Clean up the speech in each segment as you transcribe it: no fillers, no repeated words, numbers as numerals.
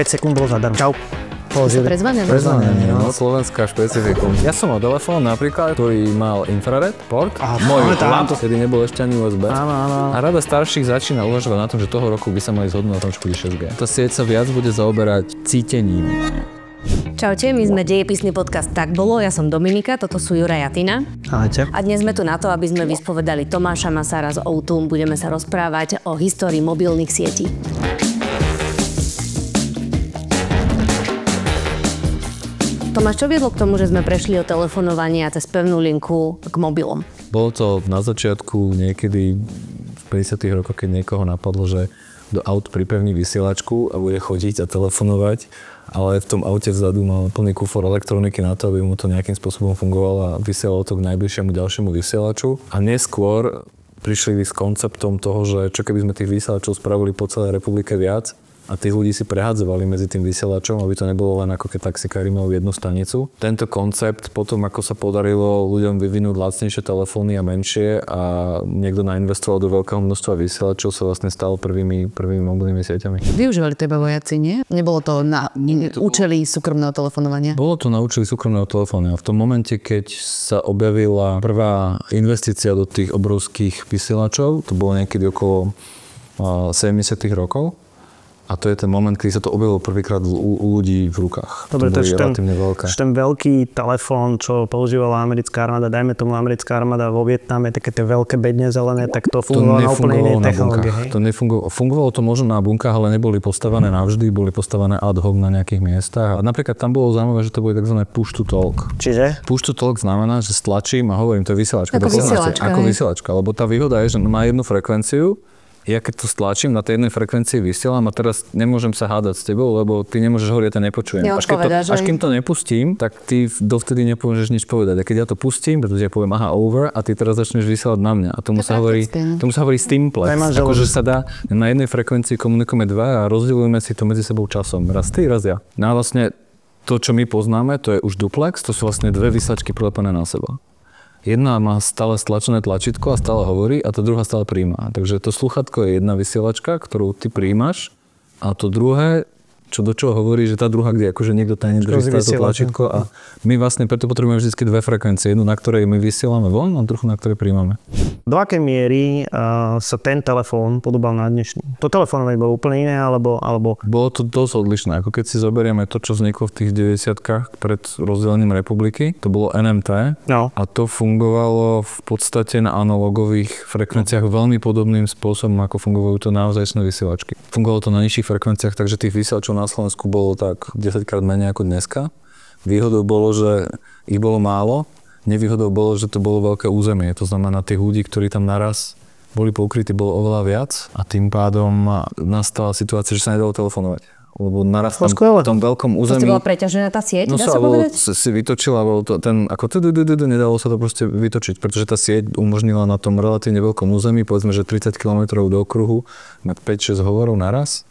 sekúnd bolo zadarmo. Čau. Prezvanené, no, slovenská špecifikum. Ja som mal telefón napríklad, ktorý mal infrared port, môj laptop, kedy nebol ešte ani USB. Áno. A rada starších začína uvažovať na tom, že toho roku by sa mali zhodnúť na tom, že bude 6G. Tá sieť sa viac bude zaoberať cítením. Čaute, my sme dejepisný podcast Tak bolo, ja som Dominika, toto sú Juraj a Tina. Ahojte. A dnes sme tu na to, aby sme vyspovedali Tomáša Masára z O2. Budeme sa rozprávať o histórii mobilných sietí. Tomáš, čo viedlo k tomu, že sme prešli od telefonovania cez pevnú linku k mobilom? Bolo to na začiatku niekedy v 50. rokoch, keď niekoho napadlo, že do aut pripevní vysielačku a bude chodiť a telefonovať, ale v tom aute vzadu mal plný kufor elektroniky na to, aby mu to nejakým spôsobom fungovalo a vysielalo to k najbližšiemu ďalšiemu vysielaču. A neskôr prišli s konceptom toho, že čo keby sme tých vysielačov spravili po celej republike viac, a tých ľudí si prehadzovali medzi tým vysielačom, aby to nebolo len ako keď taxikári mali jednu stanicu. Tento koncept potom, ako sa podarilo ľuďom vyvinúť lacnejšie telefóny a menšie a niekto nainvestoval do veľkého množstva vysielačov, sa vlastne stal prvými mobilnými sieťami. Využívali to iba vojaci, nie? Nebolo to na účely súkromného telefonovania? Bolo to na účely súkromného telefónu. A v tom momente, keď sa objavila prvá investícia do tých obrovských vysielačov, to bolo niekedy okolo 70. rokov, a to je ten moment, kedy sa to objavilo prvýkrát u ľudí v rukách. Dobre, to je ten veľký telefón, čo používala americká armáda, dajme tomu americká armáda vo Vietname, také tie veľké bedne zelené, tak to fungovalo na úplne inej technológie. To fungovalo to možno na bunkách, ale neboli postavené navždy, boli postavené ad hoc na nejakých miestach. A napríklad tam bolo zaujímavé, že to boli tzv. Push to talk. Čiže? Push to talk znamená, že stlačím a hovorím, to je vysielačka. Ako vysielačka, lebo tá výhoda je, že má jednu frekvenciu. Ja keď to stlačím, na tej jednej frekvencii vysielam a teraz nemôžem sa hádať s tebou, lebo ty nemôžeš hovoriť, ja to nepočujem. Až kým to nepustím, tak ty dovtedy nepomôžeš nič povedať. A keď ja to pustím, pretože ja poviem aha, over a ty teraz začneš vysielať na mňa. A tomu sa hovorí stimplex. Akože sa dá na jednej frekvencii komunikujeme dva a rozdeľujeme si to medzi sebou časom. Raz ty, raz ja. No a vlastne to, čo my poznáme, to je už duplex, to sú vlastne dve vysačky prilepené na seba. Jedna má stále stlačené tlačítko a stále hovorí a tá druhá stále prijíma. Takže to slúchatko je jedna vysielačka, ktorú ty prijímaš a to druhé, čo do čoho hovorí, že tá druhá, kde akože niekto tam nedrží to tlačítko a my vlastne preto potrebujeme vždy dve frekvencie. Jednu, na ktorej my vysielame von a druhú, na ktorej prijímame. Do akej miery sa ten telefón podobal na dnešný? To telefónovanie bolo úplne iné, alebo... Bolo to dosť odlišné. Ako keď si zoberieme to, čo vzniklo v tých 90-kách pred rozdelením republiky, to bolo NMT a to fungovalo v podstate na analogových frekvenciách veľmi podobným spôsobom, ako fungujú to naozajstné vysielačky. Fungovalo to na nižších frekvenciách, takže tých vysielačov na Slovensku bolo tak 10-krát menej ako dneska. Výhodou bolo, že ich bolo málo. Nevýhodou bolo, že to bolo veľké územie. To znamená, tých ľudí, ktorí tam naraz boli poukrytí, bolo oveľa viac a tým pádom nastala situácia, že sa nedalo telefonovať. Lebo naraz tam v tom veľkom území... To bola preťažená tá sieť, dá sa povedať? Si vytočila, bolo to nedalo sa to proste vytočiť, pretože tá sieť umožnila na tom relatívne veľkom území, povedzme, že 30 km do okruhu, mať 5-6 hovorov naraz.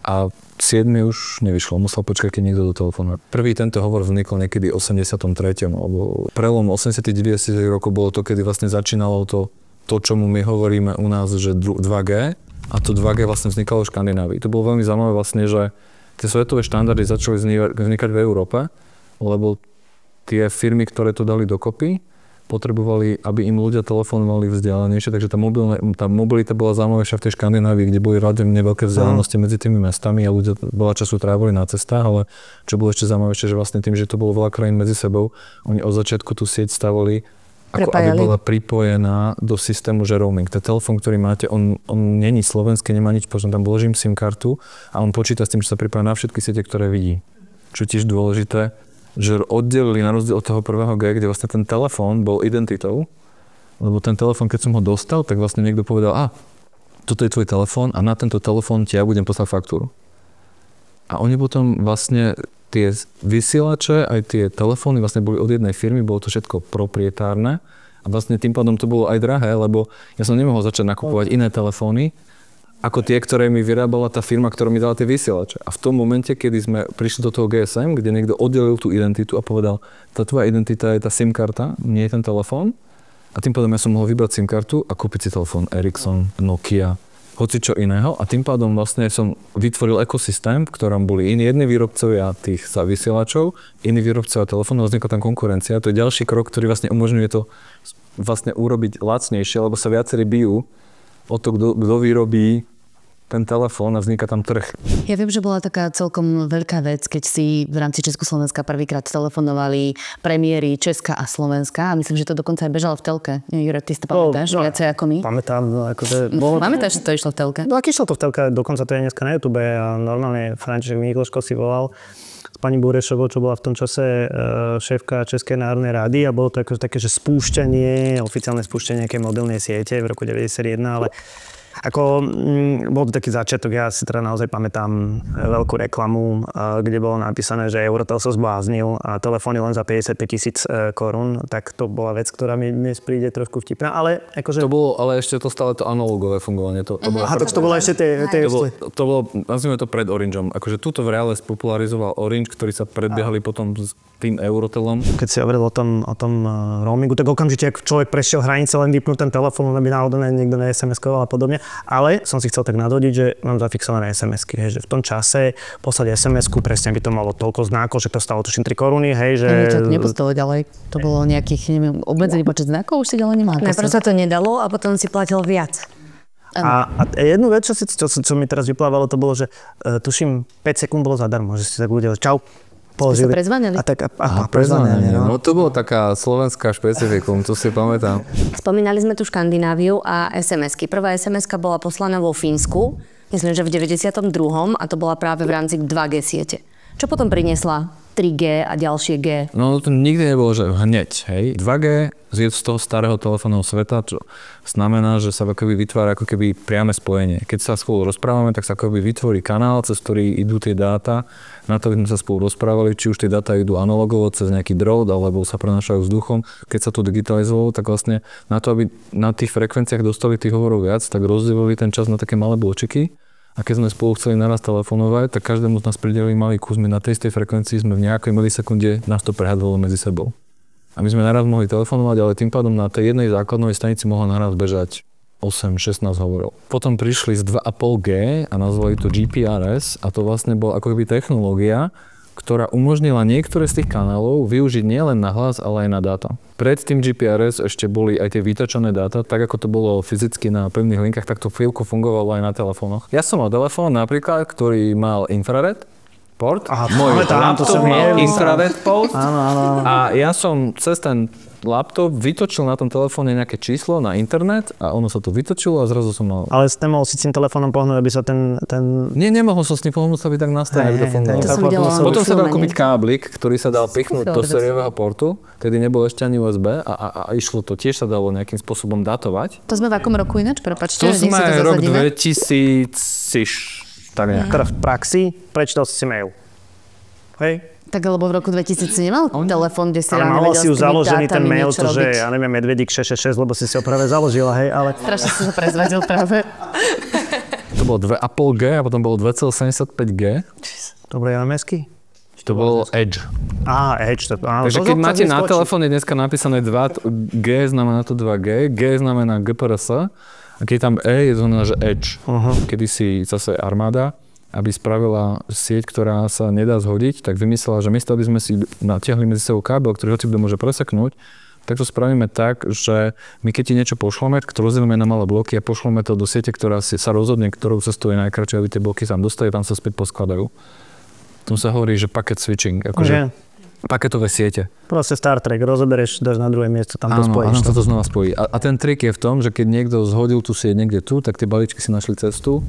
A 7 už nevyšlo, musel počkať, keď niekto do telefónu. Prvý tento hovor vznikol niekedy v 83. alebo prelom 80-90 rokov bolo to, kedy vlastne začínalo to, čomu my hovoríme u nás, že 2G. A to 2G vlastne vznikalo v Škandinávii. To bolo veľmi zaujímavé vlastne, že tie svetové štandardy začali vznikať v Európe, lebo tie firmy, ktoré to dali dokopy, potrebovali, aby im ľudia telefonovali vzdialenejšie, takže tá mobilita bola zaujímavejšia v tej Škandinávii, kde boli relatívne veľké vzdialenosti medzi tými mestami a ľudia veľa času trávili na cestách, ale čo bolo ešte zaujímavejšie, že vlastne tým, že to bolo veľa krajín medzi sebou, oni od začiatku tú sieť stavili, ako aby bola pripojená do systému, že roaming. Ten telefón, ktorý máte, on není slovenský, nemá nič, potom tam vložím SIM kartu a on počíta s tým, že sa pripája na všetky siete, ktoré vidí. Čo tiež dôležité, že oddelili na rozdiel od toho prvého G, kde vlastne ten telefón bol identitou, lebo ten telefón, keď som ho dostal, tak vlastne niekto povedal, toto je tvoj telefón a na tento telefón ti ja budem poslať faktúru. A oni potom vlastne tie vysielače, aj tie telefóny vlastne boli od jednej firmy, bolo to všetko proprietárne a vlastne tým pádom to bolo aj drahé, lebo ja som nemohol začať nakupovať iné telefóny, ako tie, ktoré mi vyrábala tá firma, ktorá mi dala tie vysielače. A v tom momente, kedy sme prišli do toho GSM, kde niekto oddelil tú identitu a povedal, tá tvoja identita je tá SIM karta, nie je ten telefón. A tým pádom ja som mohol vybrať SIM kartu a kúpiť si telefón Ericsson, Nokia, hocičo iného a tým pádom vlastne som vytvoril ekosystém, v ktorom boli jedni výrobcovia tých vysielačov, iní výrobcovia telefónov, vznikla tam konkurencia. To je ďalší krok, ktorý vlastne umožňuje to vlastne urobiť lacnejšie, lebo sa viacerí bijú o to, kto vyrobí ten telefón a vzniká tam trh. Ja viem, že bola taká celkom veľká vec, keď si v rámci Československa prvýkrát telefonovali premiéry Česka a Slovenska a myslím, že to dokonca aj bežalo v telke. Jure, ty si to pamätáš viacej ako my? Pamätám, Pamätáš, že to išlo v telke? No ak išlo to v telke, dokonca to je dneska na YouTube a normálne František Mikloško si volal s pani Burešovou, čo bola v tom čase šéfka Českej národnej rady a bolo to ako také, že spúšťanie, oficiálne spúšťanie nejakej mobilnej siete v roku 91, ale ako bol to taký začiatok, ja si teda naozaj pamätám veľkú reklamu, kde bolo napísané, že Eurotel sa zbláznil a telefóny len za 55 000 korún, tak to bola vec, ktorá mi dnes príde trošku vtipná, ale akože... To bolo, ale ešte to stále to analogové fungovanie. To bolo ešte to bolo, nazvime to pred Orangeom. Akože túto v reále spopularizoval Orange, ktorí sa predbiehali potom s tým Eurotelom. Keď si hovoril o tom roamingu, tak okamžite, ak človek prešiel hranice, len vypnúť ten telefón, aby náhodou niekto ne-SMS-koval a podobne. Ale som si chcel tak nadodiť, že mám zafixované SMS-ky, hej, že v tom čase poslať SMS-ku, presne by to malo toľko znakov, že to stalo tuším 3 koruny, hej, že... To nepostalo ďalej, to bolo nejakých, neviem, obmedzený počet znakov, už si ďalej nemal. Najprv sa to nedalo a potom si platil viac. A jednu vec, čo mi teraz vyplávalo, to bolo, že tuším 5 sekúnd bolo zadarmo, že si tak ľudia, čau, položili. Ste sa prezvanili? prezvanili, no. No to bolo taká slovenská špecifikum, to si pamätám. Spomínali sme tu Škandináviu a SMS-ky. Prvá SMS-ka bola poslaná vo Fínsku, myslím, že v 92. a to bola práve v rámci 2G siete. Čo potom priniesla 3G a ďalšie G? No to nikdy nebolo, že hneď, hej. 2G je z toho starého telefónneho sveta, čo znamená, že sa akoby vytvára ako keby priame spojenie. Keď sa spolu rozprávame, tak sa akoby vytvorí kanál, cez ktorý idú tie dáta. Na to, aby sme sa spolu rozprávali, či už tie dáta idú analogovo cez nejaký drôt, alebo sa prenášajú vzduchom. Keď sa to digitalizovalo, tak vlastne na to, aby na tých frekvenciách dostali tých hovorov viac, tak rozdielili ten čas na také malé bločiky. A keď sme spolu chceli naraz telefonovať, tak každému z nás pridelili malý kus. My na tej istej frekvencii sme v nejakej milisekunde nás to prehádalo medzi sebou. A my sme naraz mohli telefonovať, ale tým pádom na tej jednej základnej stanici mohla naraz bežať 8-16 hovorov. Potom prišli z 2,5G a nazvali to GPRS a to vlastne bola ako keby technológia, ktorá umožnila niektoré z tých kanálov využiť nielen na hlas, ale aj na dáta. Pred tým GPRS ešte boli aj tie vytačené dáta, tak ako to bolo fyzicky na pevných linkách, tak to chvíľku fungovalo aj na telefónoch. Ja som mal telefón napríklad, ktorý mal infrared port. Môj laptop mal infrared port. Áno. A ja som cez ten laptop vytočil na tom telefóne nejaké číslo na internet a ono sa to vytočilo a zrazu som mal... Ale nemohol si tým telefónom pohnúť, aby sa ten... Nie, nemohol som s ním pohnúť, sa by tak nastavil, aby to fungovalo. Potom sa dal kúpiť káblik, ktorý sa dal pichnúť do sériového portu, tedy nebol ešte ani USB a išlo to, tiež sa dalo nejakým spôsobom datovať. To sme v akom roku ináč? Prepáčte, to sme rok 2000, tak nejak. Teraz v praxi prečítal si mail. Hej? Tak lebo v roku 2000 si nemal telefón, kde si Ale ráno mal vedel si ju s tými založený ten dátami mail, niečo to, že robiť. ja neviem, Medvedík 666, lebo si ho práve založila, hej, ale... Strašne si sa prezvadil práve. To bolo 2,5G a potom bolo 2,75G. Dobre, MSky? To bol Edge. Edge. Takže keď máte na telefóne dneska napísané 2G, znamená to 2G, G znamená GPRS a keď tam E, je to znamená, že Edge. Kedysi zase armáda, aby spravila sieť, ktorá sa nedá zhodiť, tak vymyslela, že miesto, aby sme si natiahli medzi sebou kábel, ktorý hocikto môže preseknúť, tak to spravíme tak, že my keď ti niečo pošleme, tak to rozdielime na malé bloky a pošleme to do siete, ktorá sa rozhodne, ktorou cestou je najkratšie, aby tie bloky sa tam dostali, tam sa späť poskladajú. Tomu sa hovorí, že packet switching, akože paketové siete. Proste Star Trek, rozoberieš, dáš na druhé miesto, tam to spojíš. Áno, to znova spojí. A ten trik je v tom, že keď niekto zhodil tú sieť niekde tu, tak tie balíčky si našli cestu.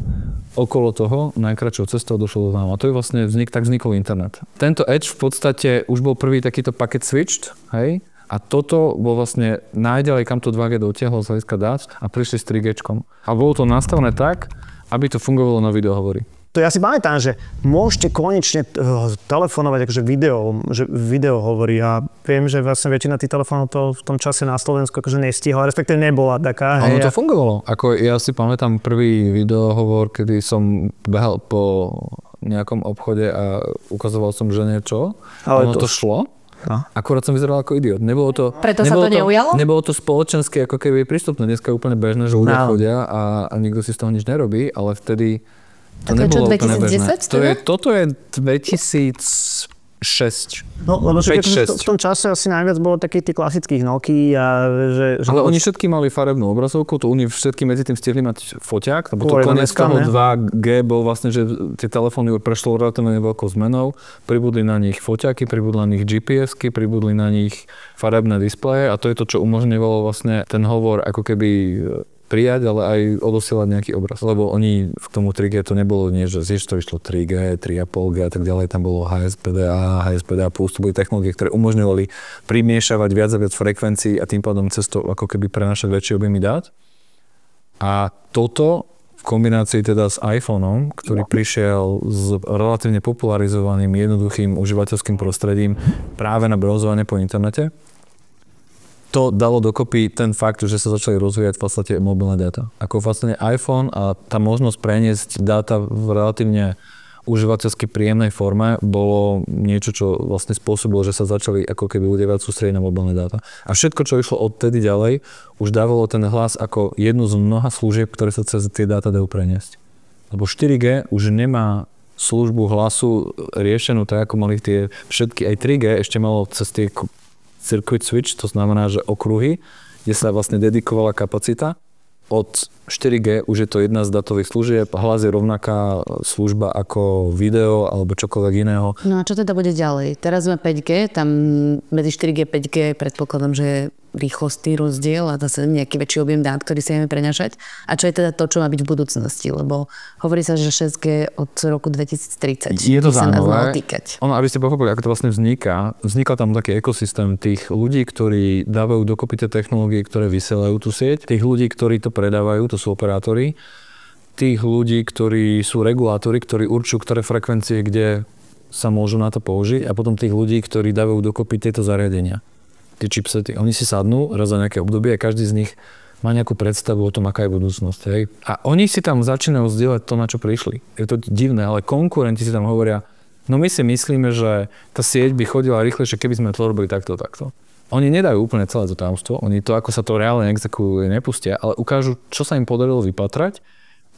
Okolo toho, najkratšou cestou došlo do nám. A to je vlastne tak vznikol internet. Tento Edge v podstate už bol prvý takýto packet switched, hej? A toto bol vlastne najďalej, kam to 2G dotiahlo z hľadiska dát a prišli s 3Gčkom. A bolo to nastavené tak, aby to fungovalo na videohovory. To ja si pamätám, že môžete konečne telefonovať akože video hovorí a viem, že vlastne väčšina tých telefónov to v tom čase na Slovensku akože nestihla, respektíve nebola taká. Ono to fungovalo. Ako ja si pamätám prvý videohovor, kedy som behal po nejakom obchode a ukazoval som žene čo. Ale ono to šlo. No. Akurát som vyzeral ako idiot. Preto sa to neujalo? Nebolo to spoločensky ako keby prístupné. Dneska je úplne bežné, že ľudia chodia a nikto si z toho nič nerobí, ale vtedy to nebolo úplne bežné. Toto je 2006. No, lebo v tom čase asi najviac bolo takých tých klasických Nokia. Ale oni všetky mali farebnú obrazovku, to oni všetky medzi tým stihli mať foťák, lebo to koniec toho 2G bol vlastne, že tie telefóny prešlo relatívne veľkou zmenou, pribudli na nich foťáky, pribudli na nich GPS-ky, pribudli na nich farebné displeje a to je to, čo umožňovalo vlastne ten hovor ako keby prijať, ale aj odosielať nejaký obraz. Lebo oni k tomu 3G to nebolo nie, že to vyšlo 3G, 3,5G a tak ďalej, tam bolo HSPDA, HSPDA+, to boli technológie, ktoré umožňovali primiešavať viac a viac frekvencií a tým pádom cez to ako keby prenášať väčšie objemy dát. A toto v kombinácii teda s iPhoneom, ktorý prišiel s relatívne popularizovaným, jednoduchým užívateľským prostredím práve na browsovanie po internete, to dalo dokopy ten fakt, že sa začali rozvíjať v podstate mobilné dáta. Ako vlastne iPhone a tá možnosť preniesť dáta v relatívne užívateľsky príjemnej forme bolo niečo, čo vlastne spôsobilo, že sa začali ako keby ľudia viac sústrediť na mobilné dáta. A všetko, čo išlo odtedy ďalej, už dávalo ten hlas ako jednu z mnoha služieb, ktoré sa cez tie dáta dajú preniesť. Lebo 4G už nemá službu hlasu riešenú tak, ako mali tie všetky, aj 3G ešte malo cez tie circuit switch, to znamená, že okruhy, kde sa vlastne dedikovala kapacita. Od 4G už je to jedna z datových služieb, hlas je rovnaká služba ako video alebo čokoľvek iného. No a čo teda bude ďalej? Teraz sme 5G, tam medzi 4G a 5G predpokladám, že je rýchlostný rozdiel a zase nejaký väčší objem dát, ktorý sa ideme prenašať. A čo je teda to, čo má byť v budúcnosti? Lebo hovorí sa, že 6G od roku 2030. Je to zaujímavé. Ono, aby ste pochopili, ako to vlastne vzniká. Vznikal tam taký ekosystém tých ľudí, ktorí dávajú dokopy tie technológie, ktoré vysielajú tú sieť. Tých ľudí, ktorí to predávajú, to sú operátori. Tých ľudí, ktorí sú regulátori, ktorí určujú, ktoré frekvencie, kde sa môžu na to použiť. A potom tých ľudí, ktorí dávajú dokopy tieto zariadenia. Tie chipsety. Oni si sadnú raz za nejaké obdobie a každý z nich má nejakú predstavu o tom, aká je budúcnosť. Hej. A oni si tam začínajú zdieľať to, na čo prišli. Je to divné, ale konkurenti si tam hovoria, no my si myslíme, že tá sieť by chodila rýchlejšie, keby sme to robili takto. Oni nedajú úplne celé to tajomstvo, oni to, ako sa to reálne exekuje, nepustia, ale ukážu, čo sa im podarilo vypatrať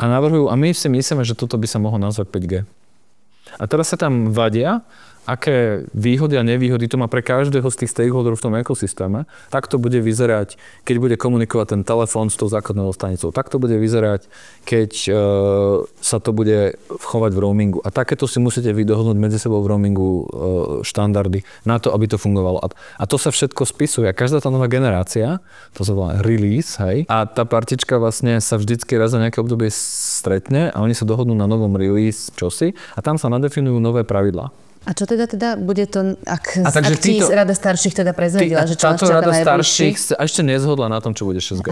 a navrhujú, a my si myslíme, že toto by sa mohlo nazvať 5G. A teraz sa tam vadia, aké výhody a nevýhody to má pre každého z tých stakeholderov v tom ekosystéme. Tak to bude vyzerať, keď bude komunikovať ten telefón s tou základnou stanicou. Tak to bude vyzerať, keď sa to bude chovať v roamingu. A takéto si musíte vydohodnúť medzi sebou v roamingu štandardy na to, aby to fungovalo. A to sa všetko spisuje. A každá tá nová generácia, to sa volá release, hej, a tá partička vlastne sa vždycky raz za nejaké obdobie stretne a oni sa dohodnú na novom release čosi a tam sa nadefinujú nové pravidlá. A čo teda bude to, ak ti rada starších teda prezvedila, že čo nás čaká najbližších? Táto rada starších ešte nezhodla na tom, čo bude 6G.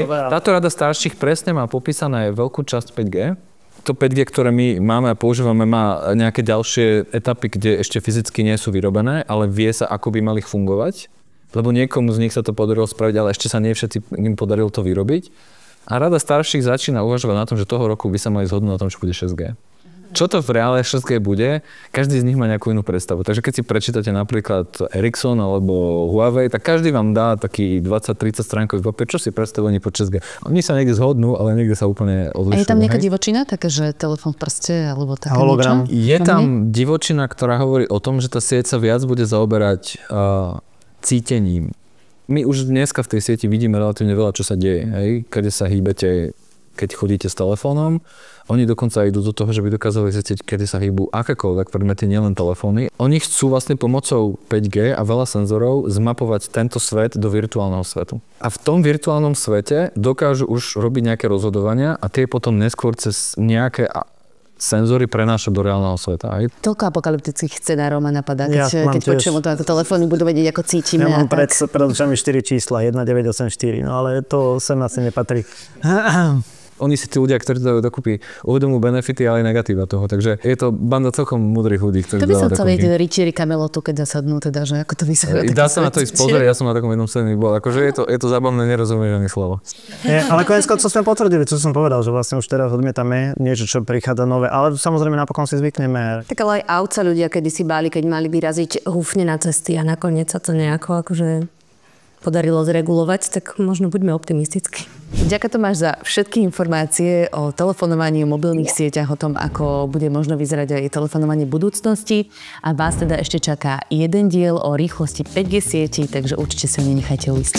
Táto rada starších presne má popísané veľkú časť 5G. To 5G, ktoré my máme a používame, má nejaké ďalšie etapy, kde ešte fyzicky nie sú vyrobené, ale vie sa, ako by mali fungovať. Lebo niekomu z nich sa to podarilo spraviť, ale ešte sa nie všetci im podarilo to vyrobiť. A rada starších začína uvažovať na tom, že toho roku by sa mali zhodnúť na tom, čo bude 6G. Čo to v reále 6G bude, každý z nich má nejakú inú predstavu. Takže keď si prečítate napríklad Ericsson alebo Huawei, tak každý vám dá taký 20-30 stránkový papier, čo si predstavujú po 6G. Oni sa niekde zhodnú, ale niekde sa úplne odlišujú. A je tam nejaká divočina, také, že telefón v prste alebo také hologram. niečo? Je tam divočina, ktorá hovorí o tom, že tá sieť sa viac bude zaoberať cítením. My už dneska v tej sieti vidíme relatívne veľa, čo sa deje. Hej? Kade sa hýbete, keď chodíte s telefónom. Oni dokonca idú do toho, že by dokázali zistiť, kedy sa hýbu akékoľvek predmety, nielen telefóny. Oni chcú vlastne pomocou 5G a veľa senzorov zmapovať tento svet do virtuálneho svetu. A v tom virtuálnom svete dokážu už robiť nejaké rozhodovania a tie potom neskôr cez nejaké senzory prenášať do reálneho sveta. Aj? Toľko apokalyptických scenárov ma napadá, keď počujem o tom, ako telefóny budú vedieť, ako cítime. Ja mám pred očami 4 čísla, 1984, no ale to sem asi nepatrí. oni si tí ľudia, ktorí to dajú dokupy, uvedomujú benefity, ale aj negatíva toho. Takže je to banda celkom múdrych ľudí, ktorí To by som chcel vedieť Richieri Camelotu, keď zasadnú, teda, že ako to vyzerá. Dá sa na to ísť pozrieť, ja som na takom jednom scéne bol. Akože je to zábavné, nerozumiem ani slovo. Ale konec koncov sme potvrdili, čo som povedal, že vlastne už teraz odmietame niečo, čo prichádza nové, ale samozrejme napokon si zvykneme. Tak ale aj aut sa ľudia kedysi báli, keď mali vyraziť húfne na cesty a nakoniec sa to nejako akože podarilo zregulovať, tak možno buďme optimistickí. Ďakujem Tomáš za všetky informácie o telefonovaní, o mobilných sieťach, o tom, ako bude možno vyzerať aj telefonovanie budúcnosti. A vás teda ešte čaká jeden diel o rýchlosti 5G sieti, takže určite sa nenechajte uísť.